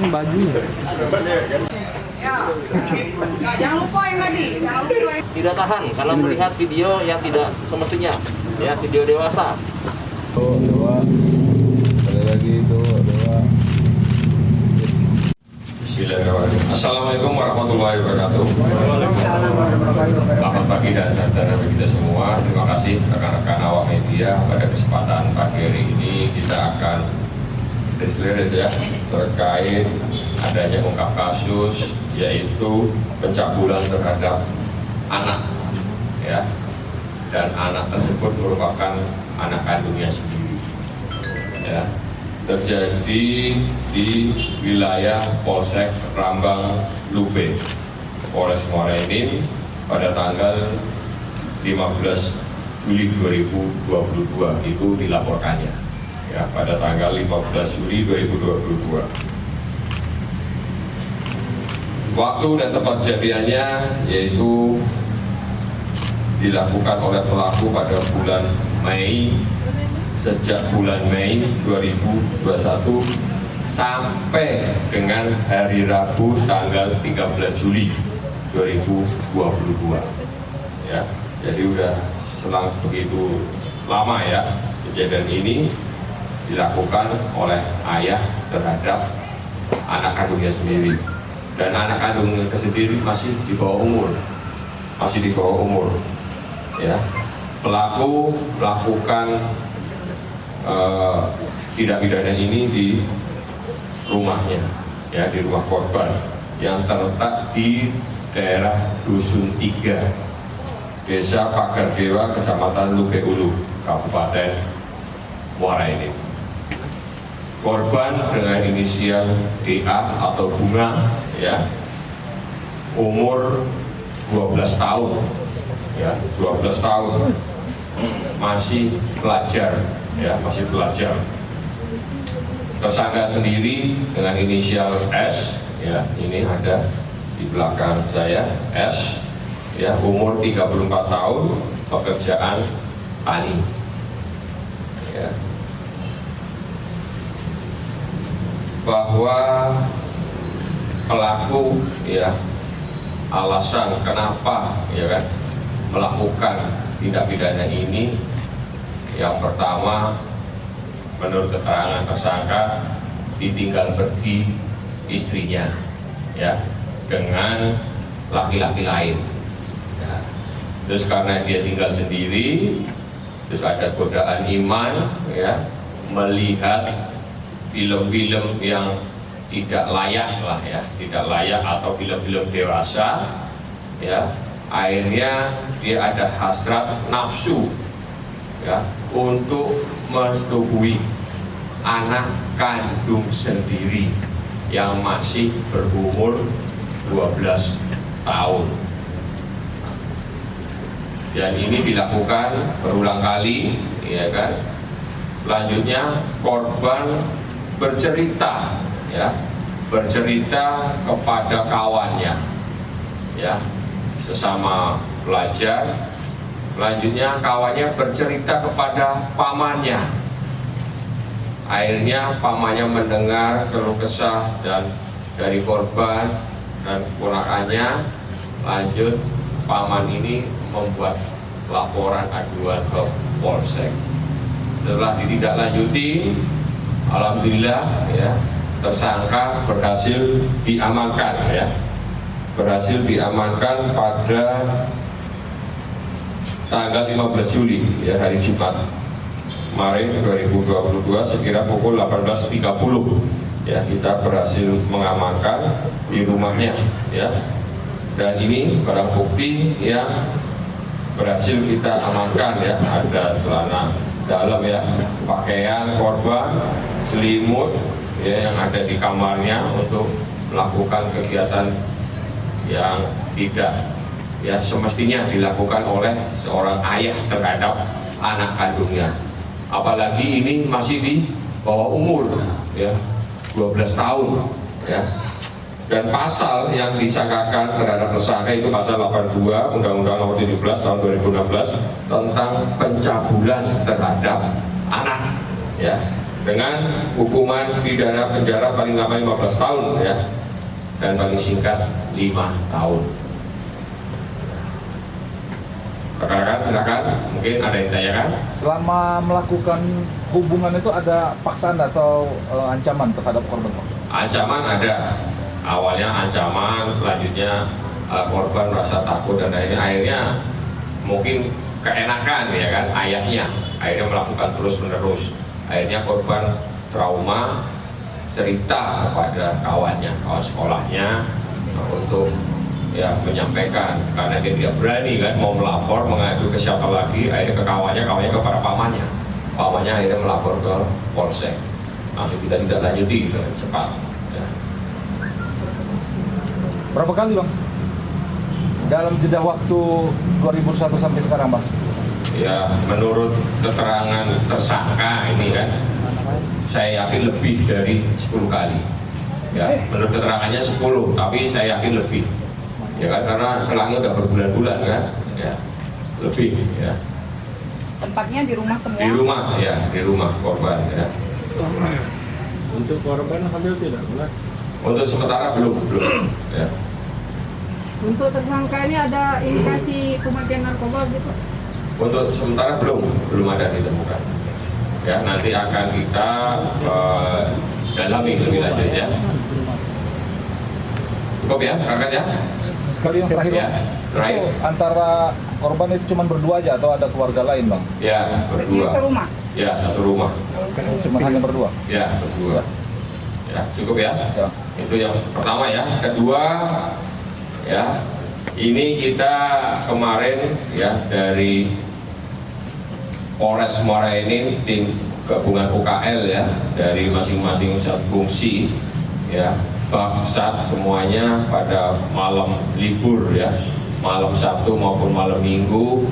bajunya. Ya, nah, jangan lupa yang tadi, jangan lupa. Tidak tahan karena melihat video yang tidak semestinya, ya video dewasa. Tuh, dua. Sekali lagi tuh, dua. Bismillahirrahmanirrahim. Assalamualaikum warahmatullahi wabarakatuh. Selamat pagi dan saudara kita semua. Terima kasih rekan-rekan awak media. Pada kesempatan pagi hari ini kita akan beres ya terkait adanya ungkap kasus yaitu pencabulan terhadap anak ya, dan anak tersebut merupakan anak kandungnya sendiri ya, terjadi di wilayah Polsek Rambang Lube, Polres Muara Enim pada tanggal 15 Juli 2022 itu dilaporkannya ya, pada tanggal 15 Juli 2022. Waktu dan tempat kejadiannya yaitu dilakukan oleh pelaku pada bulan Mei, sejak bulan Mei 2021 sampai dengan hari Rabu tanggal 13 Juli 2022 ya. Jadi udah selang begitu lama ya kejadian ini dilakukan oleh ayah terhadap anak kandungnya sendiri, dan anak kandungnya sendiri masih di bawah umur ya. Pelaku melakukan tindak pidana ini di rumahnya ya, di rumah korban yang terletak di daerah Dusun 3, Desa Pagardewa, Kecamatan Lube Ulu, Kabupaten Muara Enim. Korban dengan inisial DA atau Bunga ya, umur 12 tahun ya, 12 tahun, masih pelajar ya, masih pelajar. Tersangka sendiri dengan inisial S ya, ini ada di belakang saya, S ya, umur 34 tahun, pekerjaan tani ya. Bahwa pelaku ya, alasan kenapa ya kan melakukan tindak pidana ini, yang pertama menurut keterangan tersangka ditinggal pergi istrinya ya dengan laki-laki lain ya. Terus karena dia tinggal sendiri, terus ada godaan iman ya, melihat film-film yang tidak layak lah ya, tidak layak atau film-film dewasa ya, akhirnya dia ada hasrat nafsu ya untuk menyetujui anak kandung sendiri yang masih berumur 12 tahun, dan ini dilakukan berulang kali ya kan. Selanjutnya korban bercerita ya, bercerita kepada kawannya ya, sesama pelajar. Selanjutnya kawannya bercerita kepada pamannya. Akhirnya pamannya mendengar keluh kesah dan dari korban dan ponakannya. Lanjut paman ini membuat laporan aduan ke Polsek. Setelah ditindaklanjuti, alhamdulillah ya, tersangka berhasil diamankan ya, berhasil diamankan pada tanggal 15 Juli ya, hari Jumat kemarin 2022 sekira pukul 18.30 ya, kita berhasil mengamankan di rumahnya ya. Dan ini barang bukti yang berhasil kita amankan ya, ada celana dalam ya, pakaian korban, selimut ya, yang ada di kamarnya untuk melakukan kegiatan yang tidak ya semestinya dilakukan oleh seorang ayah terhadap anak kandungnya. Apalagi ini masih di bawah umur ya, 12 tahun ya. Dan pasal yang disangkakan terhadap tersangka itu pasal 82 Undang-Undang Nomor 17 Tahun 2016 tentang pencabulan terhadap anak ya. dengan hukuman pidana penjara paling lama 15 tahun ya, dan paling singkat 5 tahun. Rekan-rekan silakan, mungkin ada yang ditanyakan. Selama melakukan hubungan itu ada paksaan atau ancaman terhadap korban, Pak? Ancaman ada, awalnya ancaman, selanjutnya korban merasa takut dan akhirnya mungkin keenakan ya kan ayahnya, akhirnya melakukan terus-menerus. Akhirnya korban trauma, cerita kepada kawannya, kawan sekolahnya untuk ya menyampaikan, karena dia tidak berani kan mau melapor, mengadu ke siapa lagi, akhirnya ke kawannya ke para pamannya. Pamannya akhirnya melapor ke polsek. Langsung kita tidak lanjuti dengan cepat. Ya. Berapa kali, Bang? Dalam jeda waktu 2001 sampai sekarang, Bang? Ya, menurut keterangan tersangka ini kan, saya yakin lebih dari 10 kali. Ya, menurut keterangannya 10, tapi saya yakin lebih. Ya kan, karena selangnya udah berbulan-bulan kan, ya, lebih. Ya. Tempatnya di rumah semua? Di rumah, ya, di rumah korban. Ya. Untuk korban hamil tidak, bukan? Untuk sementara belum. Ya. Untuk tersangka ini ada indikasi pemakaian narkoba gitu? Untuk sementara belum ada ditemukan. Ya, nanti akan kita dalami lebih lanjut ya. Cukup ya, rekan ya. Sekali yang terakhir, Ya, Bang. terakhir. Itu antara korban itu cuma berdua aja atau ada keluarga lain, Bang? Ya, Ini berdua. serumah? Ya, satu rumah. Cuma hanya berdua. Ya, berdua. Ya, cukup ya. Ya. Itu yang pertama ya. Kedua, ya, ini kita kemarin ya dari Polres Muara ini tim gabungan UKL ya dari masing-masing fungsi ya, Baksat semuanya pada malam libur ya, malam Sabtu maupun malam Minggu,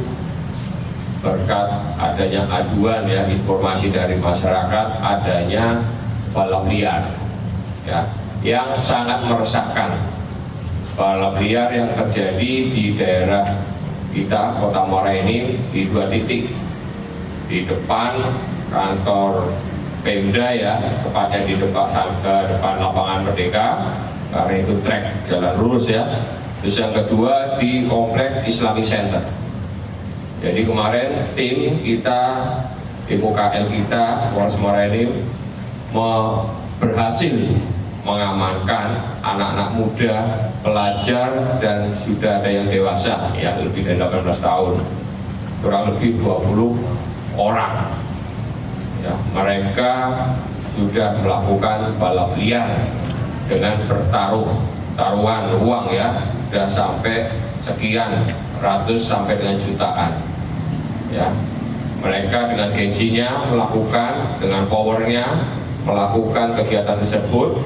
berkat adanya aduan ya, informasi dari masyarakat adanya balap liar ya, yang sangat meresahkan. Balap liar yang terjadi di daerah kita Kota Muara ini di 2 titik, di depan kantor Pemda ya, tepatnya di depan lapangan Merdeka, karena itu trek jalan lurus ya. Terus yang kedua di komplek Islamic Center. Jadi kemarin tim UKL kita Polres Muara ini berhasil mengamankan anak-anak muda, pelajar, dan sudah ada yang dewasa ya, lebih dari 18 tahun, kurang lebih 20 orang ya. Mereka sudah melakukan balap liar dengan taruhan uang ya, sudah sampai sekian ratus sampai dengan jutaan ya. Mereka dengan gengsinya melakukan, dengan powernya melakukan kegiatan tersebut.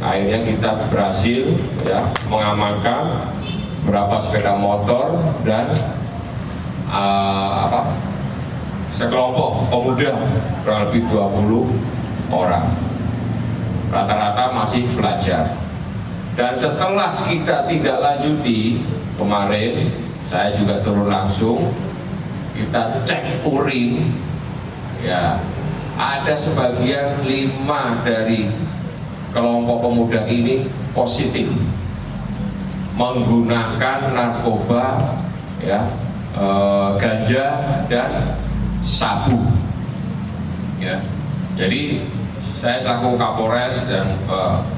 Akhirnya kita berhasil ya mengamankan beberapa sepeda motor dan sekelompok pemuda kurang lebih 20 orang, rata-rata masih pelajar. Dan setelah kita tidak lanjuti kemarin, saya juga turun langsung, kita cek urin ya, ada sebagian 5 dari kelompok pemuda ini positif menggunakan narkoba ya, ganja dan sabu ya. Jadi saya selaku Kapolres dan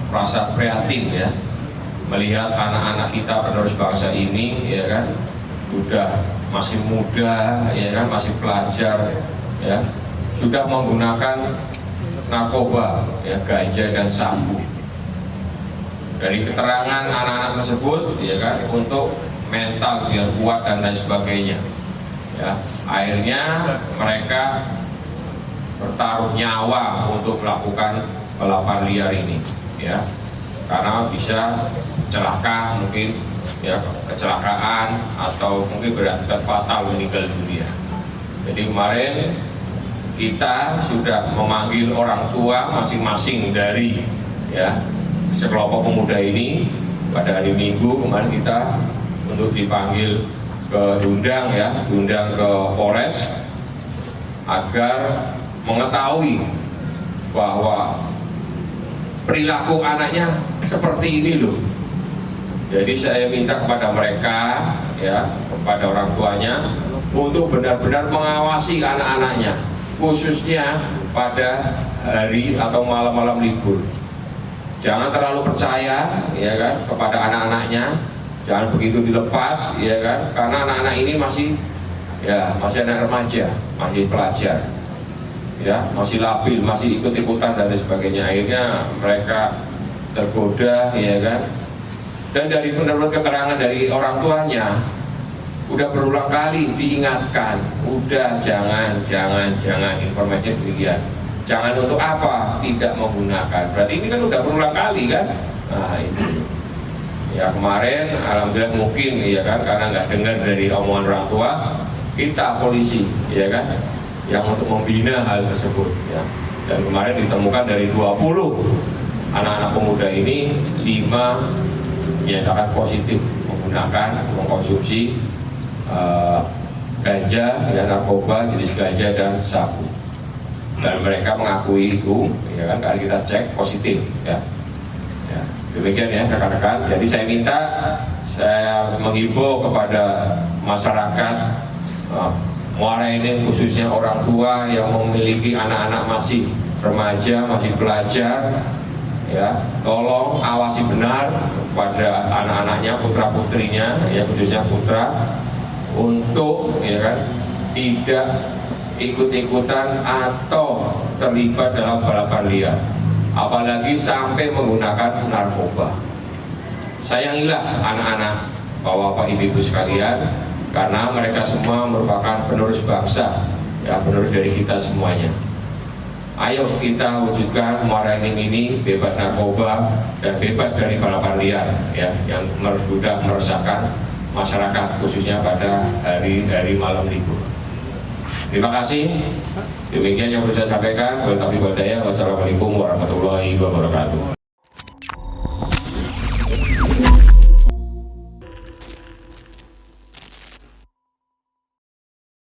merasa prihatin ya, melihat anak-anak kita penerus bangsa ini ya kan, sudah masih muda ya kan, masih pelajar ya, sudah menggunakan narkoba ya, ganja dan sabu. Dari keterangan anak-anak tersebut ya kan, untuk mental biar kuat dan lain sebagainya ya, akhirnya mereka bertaruh nyawa untuk melakukan balapan liar ini ya, karena bisa celaka, mungkin ya kecelakaan atau mungkin berakibat fatal, meninggal dunia. Jadi kemarin kita sudah memanggil orang tua masing-masing dari ya sekelompok pemuda ini pada hari Minggu kemarin, kita untuk dipanggil diundang ke Polres agar mengetahui bahwa perilaku anaknya seperti ini loh. Jadi saya minta kepada mereka, ya, kepada orang tuanya untuk benar-benar mengawasi anak-anaknya, khususnya pada hari atau malam-malam libur. Jangan terlalu percaya, ya kan, kepada anak-anaknya. Jangan begitu dilepas, ya kan, karena anak-anak ini masih anak remaja, masih pelajar, ya, masih labil, masih ikut-ikutan dan sebagainya. Akhirnya mereka tergoda, ya kan. Dan dari menurut keterangan dari orang tuanya, udah berulang kali diingatkan, udah jangan informasinya demikian. Jangan untuk apa? Tidak menggunakan. Berarti ini kan udah berulang kali kan? Nah ini. Ya kemarin, alhamdulillah mungkin ya kan, karena nggak dengar dari omongan orang tua, kita polisi, ya kan, yang untuk membina hal tersebut. Ya. Dan kemarin ditemukan dari 20 anak-anak pemuda ini 5 dinyatakan positif mengkonsumsi ganja, ya, narkoba jenis ganja dan sabu. Dan mereka mengakui itu, ya kan, kalau kita cek positif, ya. Ya, demikian ya rekan-rekan. Jadi saya menghimbau kepada masyarakat Muara ini, khususnya orang tua yang memiliki anak-anak masih remaja, masih pelajar, ya, tolong awasi benar pada anak-anaknya, putra putrinya, ya, khususnya putra, untuk, ya kan, tidak ikut-ikutan atau terlibat dalam balapan liar, apalagi sampai menggunakan narkoba. Sayangilah anak-anak, bapak-bapak, ibu-ibu sekalian, karena mereka semua merupakan penerus bangsa, ya, penerus dari kita semuanya. Ayo kita wujudkan Muara Enim ini bebas narkoba dan bebas dari balapan liar, ya, yang sudah meresahkan masyarakat, khususnya pada hari-hari malam libur. Terima kasih. Demikian yang bisa saya sampaikan. Wassalamualaikum warahmatullahi wabarakatuh.